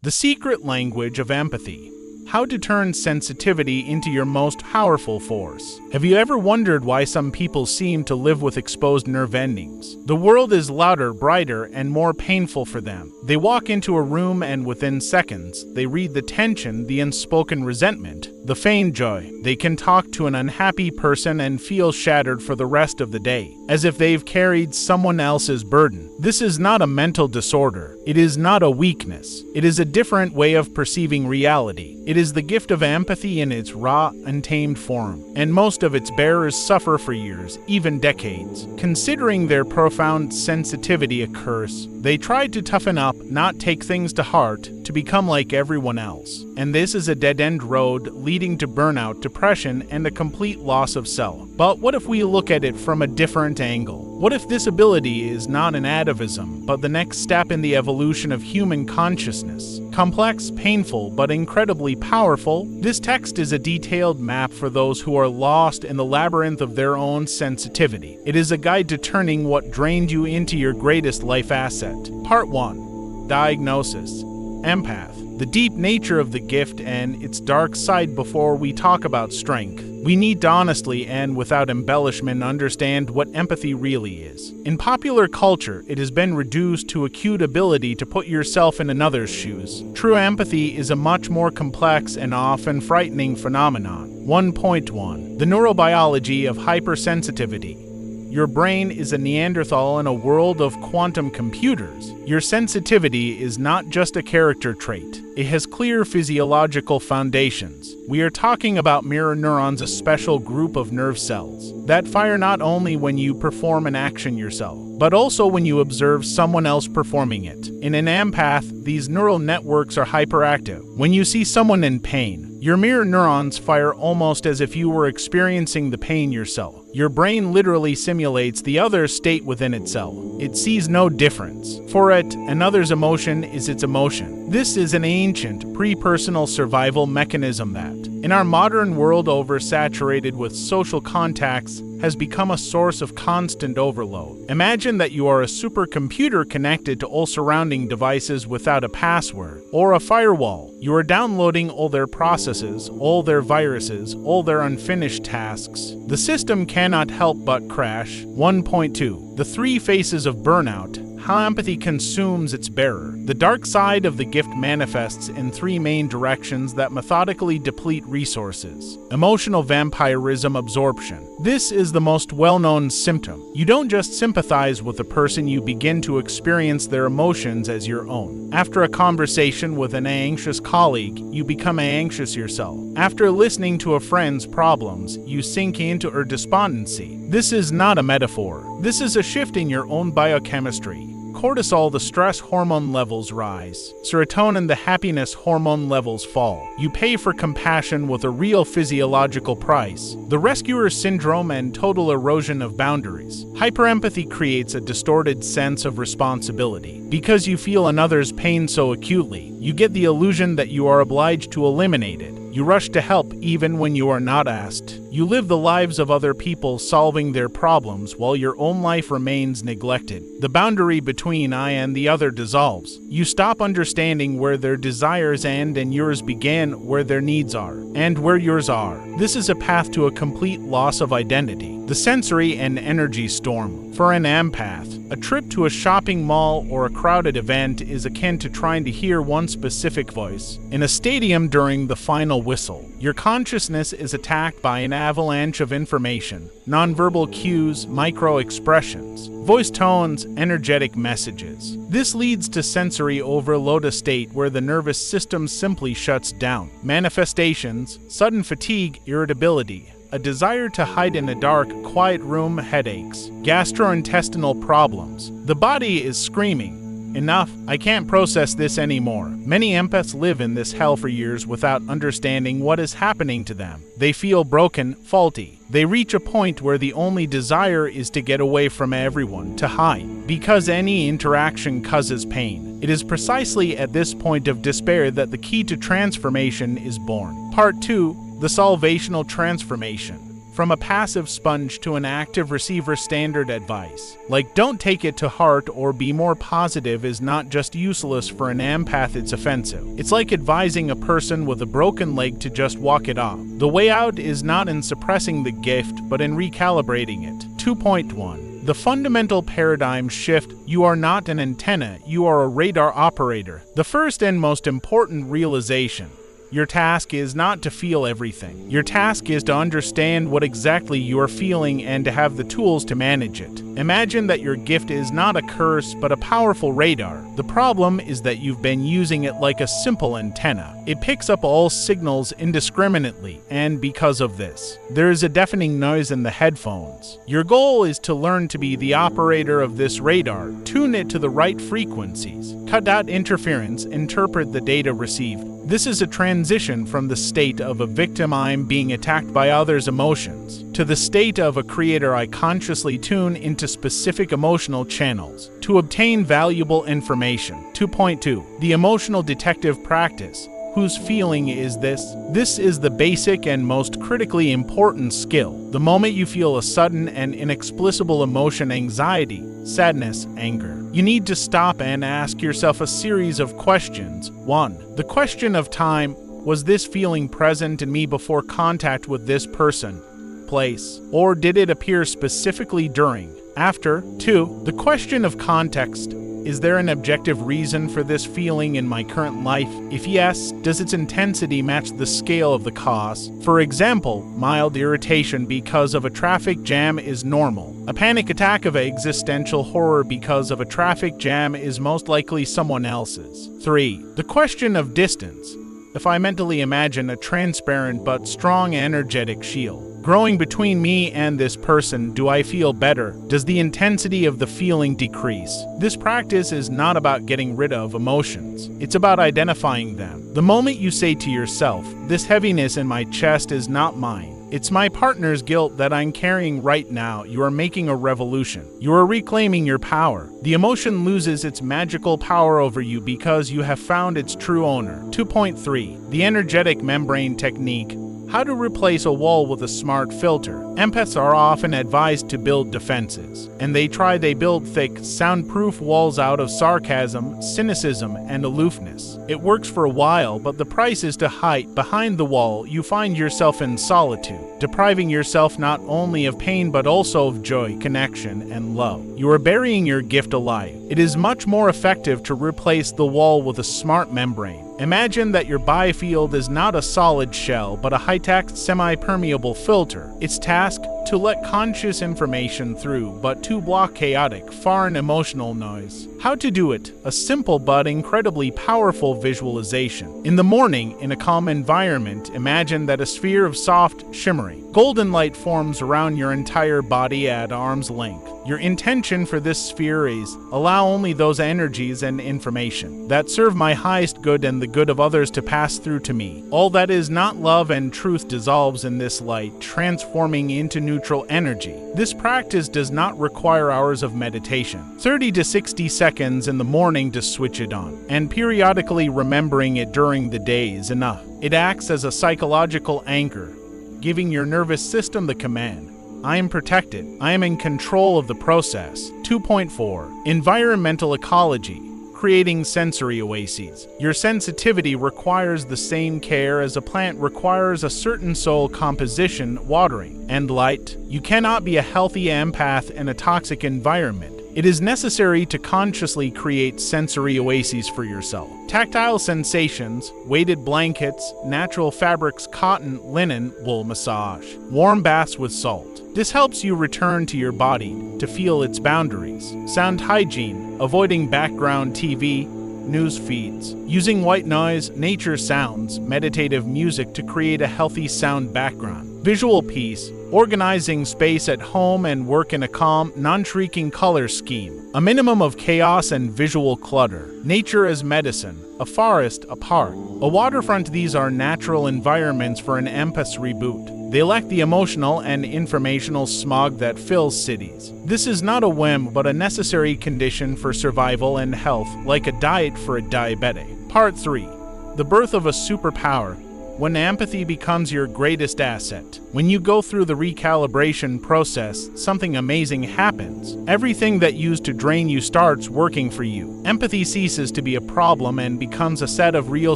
The secret language of empathy. How to turn sensitivity into your most powerful force. Have you ever wondered why some people seem to live with exposed nerve endings? The world is louder, brighter, and more painful for them. They walk into a room and within seconds, they read the tension, the unspoken resentment, the feigned joy. They can talk to an unhappy person and feel shattered for the rest of the day, as if they've carried someone else's burden. This is not a mental disorder. It is not a weakness. It is a different way of perceiving reality. It is the gift of empathy in its raw, untamed form, and most of its bearers suffer for years, even decades. Considering their profound sensitivity a curse, they try to toughen up, not take things to heart, to become like everyone else. And this is a dead-end road leading to burnout, depression, and a complete loss of self. But what if we look at it from a different angle? What if this ability is not an atavism, but the next step in the evolution of human consciousness? Complex, painful, but incredibly powerful, this text is a detailed map for those who are lost in the labyrinth of their own sensitivity. It is a guide to turning what drained you into your greatest life asset. Part 1. Diagnosis. Empath. The deep nature of the gift and its dark side. Before we talk about strength, we need to honestly and without embellishment understand what empathy really is. In popular culture, it has been reduced to acute ability to put yourself in another's shoes. True empathy is a much more complex and often frightening phenomenon. 1.1. The neurobiology of hypersensitivity. Your brain is a Neanderthal in a world of quantum computers. Your sensitivity is not just a character trait. It has clear physiological foundations. We are talking about mirror neurons, a special group of nerve cells that fire not only when you perform an action yourself, but also when you observe someone else performing it. In an empath, these neural networks are hyperactive. When you see someone in pain, your mirror neurons fire almost as if you were experiencing the pain yourself. Your brain literally simulates the other's state within itself. It sees no difference. For it, another's emotion is its emotion. This is an ancient, pre-personal survival mechanism that, in our modern world oversaturated with social contacts, has become a source of constant overload. Imagine that you are a supercomputer connected to all surrounding devices without a password or a firewall. You are downloading all their processes, all their viruses, all their unfinished tasks. The system cannot help but crash. 1.2. The three faces of burnout. How empathy consumes its bearer. The dark side of the gift manifests in three main directions that methodically deplete resources. Emotional vampirism absorption. This is the most well-known symptom. You don't just sympathize with a person, you begin to experience their emotions as your own. After a conversation with an anxious colleague, you become anxious yourself. After listening to a friend's problems, you sink into her despondency. This is not a metaphor. This is a shift in your own biochemistry. Cortisol, the stress hormone levels rise. Serotonin, the happiness hormone levels fall. You pay for compassion with a real physiological price. The rescuer syndrome and total erosion of boundaries. Hyperempathy creates a distorted sense of responsibility. Because you feel another's pain so acutely, you get the illusion that you are obliged to eliminate it. You rush to help even when you are not asked. You live the lives of other people solving their problems while your own life remains neglected. The boundary between I and the other dissolves. You stop understanding where their desires end and yours begin, where their needs are, and where yours are. This is a path to a complete loss of identity. The sensory and energy storm. For an empath, a trip to a shopping mall or a crowded event is akin to trying to hear one specific voice in a stadium during the final whistle. Your consciousness is attacked by an avalanche of information, nonverbal cues, micro-expressions, voice tones, energetic messages. This leads to sensory overload, a state where the nervous system simply shuts down. Manifestations: sudden fatigue, irritability, a desire to hide in a dark, quiet room, headaches, gastrointestinal problems. The body is screaming, "Enough, I can't process this anymore." Many empaths live in this hell for years without understanding what is happening to them. They feel broken, faulty. They reach a point where the only desire is to get away from everyone, to hide, because any interaction causes pain. It is precisely at this point of despair that the key to transformation is born. Part 2. The Salvational Transformation. From a passive sponge to an active receiver, standard advice, like don't take it to heart or be more positive, is not just useless for an empath, it's offensive. It's like advising a person with a broken leg to just walk it off. The way out is not in suppressing the gift, but in recalibrating it. 2.1. The fundamental paradigm shift. You are not an antenna, you are a radar operator. The first and most important realization. Your task is not to feel everything. Your task is to understand what exactly you are feeling and to have the tools to manage it. Imagine that your gift is not a curse but a powerful radar. The problem is that you've been using it like a simple antenna. It picks up all signals indiscriminately, and because of this, there is a deafening noise in the headphones. Your goal is to learn to be the operator of this radar, tune it to the right frequencies, cut out interference, interpret the data received. This is a transition from the state of a victim, I'm being attacked by others' emotions, to the state of a creator, I consciously tune into specific emotional channels to obtain valuable information. 2.2. The emotional detective practice. Whose feeling is this? This is the basic and most critically important skill. The moment you feel a sudden and inexplicable emotion, anxiety, sadness, anger, you need to stop and ask yourself a series of questions. 1. The question of time. Was this feeling present in me before contact with this person, place, or did it appear specifically during, after? 2. The question of context. Is there an objective reason for this feeling in my current life? If yes, does its intensity match the scale of the cause? For example, mild irritation because of a traffic jam is normal. A panic attack of existential horror because of a traffic jam is most likely someone else's. 3. The question of distance. If I mentally imagine a transparent but strong energetic shield growing between me and this person, do I feel better? Does the intensity of the feeling decrease? This practice is not about getting rid of emotions. It's about identifying them. The moment you say to yourself, this heaviness in my chest is not mine, it's my partner's guilt that I'm carrying right now, you are making a revolution. You are reclaiming your power. The emotion loses its magical power over you because you have found its true owner. 2.3. The energetic membrane technique. How to replace a wall with a smart filter. Empaths are often advised to build defenses, and they build thick, soundproof walls out of sarcasm, cynicism, and aloofness. It works for a while, but the price is to hide behind the wall. You find yourself in solitude, depriving yourself not only of pain but also of joy, connection, and love. You are burying your gift alive. It is much more effective to replace the wall with a smart membrane. Imagine that your biofield is not a solid shell, but a high-tech, semi-permeable filter. Its task, to let conscious information through, but to block chaotic, foreign emotional noise. How to do it? A simple but incredibly powerful visualization. In the morning, in a calm environment, imagine that a sphere of soft, shimmering, golden light forms around your entire body at arm's length. Your intention for this sphere is, allow only those energies and information that serve my highest good and the good of others to pass through to me. All that is not love and truth dissolves in this light, transforming into neutral energy. This practice does not require hours of meditation. 30 to 60 seconds in the morning to switch it on, and periodically remembering it during the day is enough. It acts as a psychological anchor, giving your nervous system the command. I am protected. I am in control of the process. 2.4. Environmental ecology. Creating sensory oases. Your sensitivity requires the same care as a plant requires a certain soil composition, watering, and light. You cannot be a healthy empath in a toxic environment. It is necessary to consciously create sensory oases for yourself. Tactile sensations, weighted blankets, natural fabrics, cotton, linen, wool, massage, warm baths with salt. This helps you return to your body to feel its boundaries. Sound hygiene, avoiding background TV, news feeds, using white noise, nature sounds, meditative music to create a healthy sound background. Visual peace, organizing space at home and work in a calm, non-shrieking color scheme. A minimum of chaos and visual clutter. Nature as medicine. A forest, a park, a waterfront. These are natural environments for an empath's reboot. They lack the emotional and informational smog that fills cities. This is not a whim but a necessary condition for survival and health, like a diet for a diabetic. Part 3. The birth of a superpower. when empathy becomes your greatest asset. When you go through the recalibration process, something amazing happens. Everything that used to drain you starts working for you. Empathy ceases to be a problem and becomes a set of real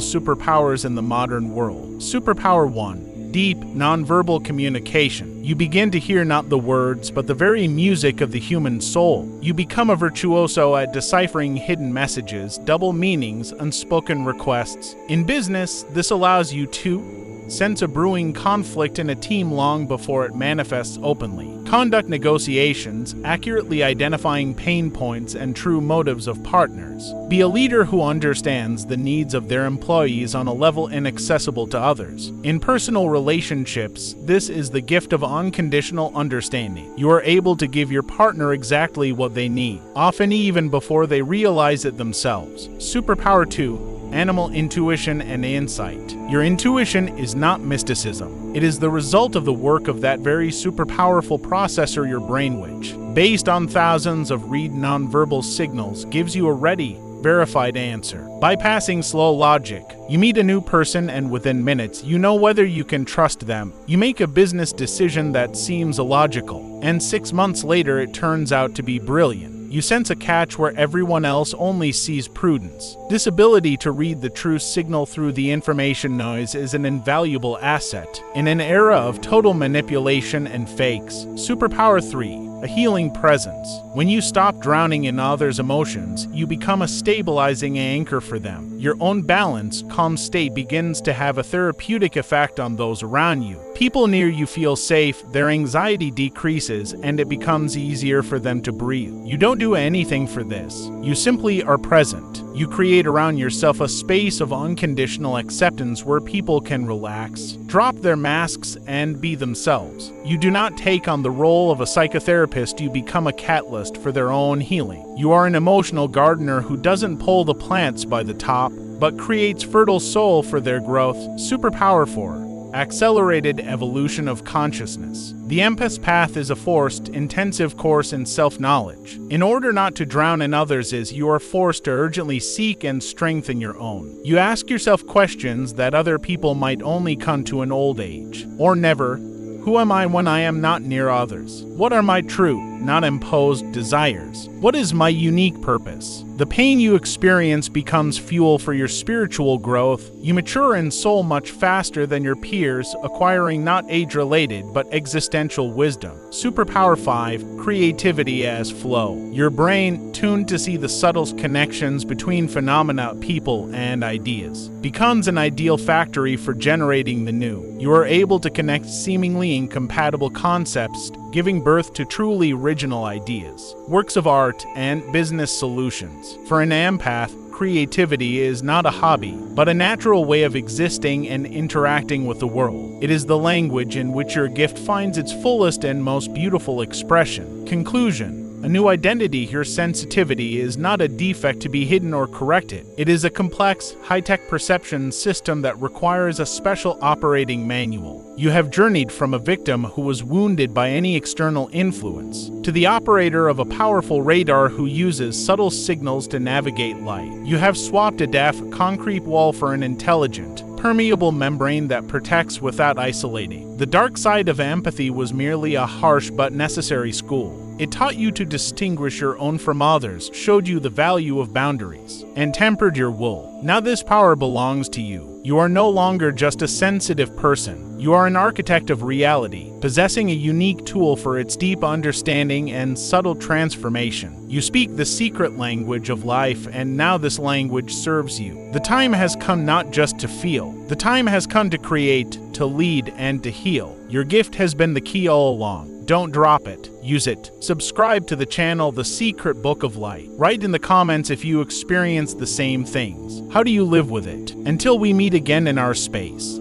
superpowers in the modern world. Superpower 1. Deep, nonverbal communication. You begin to hear not the words, but the very music of the human soul. You become a virtuoso at deciphering hidden messages, double meanings, unspoken requests. In business, this allows you to sense a brewing conflict in a team long before it manifests openly. Conduct negotiations, accurately identifying pain points and true motives of partners. Be a leader who understands the needs of their employees on a level inaccessible to others. In personal relationships, this is the gift of unconditional understanding. You are able to give your partner exactly what they need, often even before they realize it themselves. Superpower 2. Animal intuition and insight. Your intuition is not mysticism. It is the result of the work of that very superpowerful processor, your brain, which, based on thousands of read nonverbal signals, gives you a ready, verified answer. Bypassing slow logic. You meet a new person and within minutes you know whether you can trust them. You make a business decision that seems illogical, and 6 months later it turns out to be brilliant. You sense a catch where everyone else only sees prudence. This ability to read the true signal through the information noise is an invaluable asset. In an era of total manipulation and fakes, Superpower 3. A healing presence. When you stop drowning in others' emotions, you become a stabilizing anchor for them. Your own balanced, calm state begins to have a therapeutic effect on those around you. People near you feel safe, their anxiety decreases, and it becomes easier for them to breathe. You don't do anything for this. You simply are present. You create around yourself a space of unconditional acceptance where people can relax, drop their masks, and be themselves. You do not take on the role of a psychotherapist, you become a catalyst for their own healing. You are an emotional gardener who doesn't pull the plants by the top, but creates fertile soil for their growth. Superpower 4. Accelerated evolution of consciousness. The empath's path is a forced, intensive course in self-knowledge. In order not to drown in others', you are forced to urgently seek and strengthen your own. You ask yourself questions that other people might only come to in old age, or never. Who am I when I am not near others? What are my true, not imposed desires? What is my unique purpose? The pain you experience becomes fuel for your spiritual growth. You mature in soul much faster than your peers, acquiring not age-related but existential wisdom. Superpower 5. Creativity as flow. Your brain, tuned to see the subtle connections between phenomena, people, and ideas, becomes an ideal factory for generating the new. You are able to connect seemingly incompatible concepts, giving birth to truly original ideas, works of art, and business solutions. For an empath, creativity is not a hobby, but a natural way of existing and interacting with the world. It is the language in which your gift finds its fullest and most beautiful expression. Conclusion. A new identity. Your sensitivity is not a defect to be hidden or corrected. It is a complex, high-tech perception system that requires a special operating manual. You have journeyed from a victim who was wounded by any external influence to the operator of a powerful radar who uses subtle signals to navigate light. You have swapped a deaf, concrete wall for an intelligent, permeable membrane that protects without isolating. The dark side of empathy was merely a harsh but necessary school. It taught you to distinguish your own from others, showed you the value of boundaries, and tempered your wool. Now this power belongs to you. You are no longer just a sensitive person. You are an architect of reality, possessing a unique tool for its deep understanding and subtle transformation. You speak the secret language of life, and now this language serves you. The time has come not just to feel. The time has come to create, to lead, and to heal. Your gift has been the key all along. Don't drop it. Use it. Subscribe to the channel The Secret Book of Light. Write in the comments if you experience the same things. How do you live with it? Until we meet again in our space.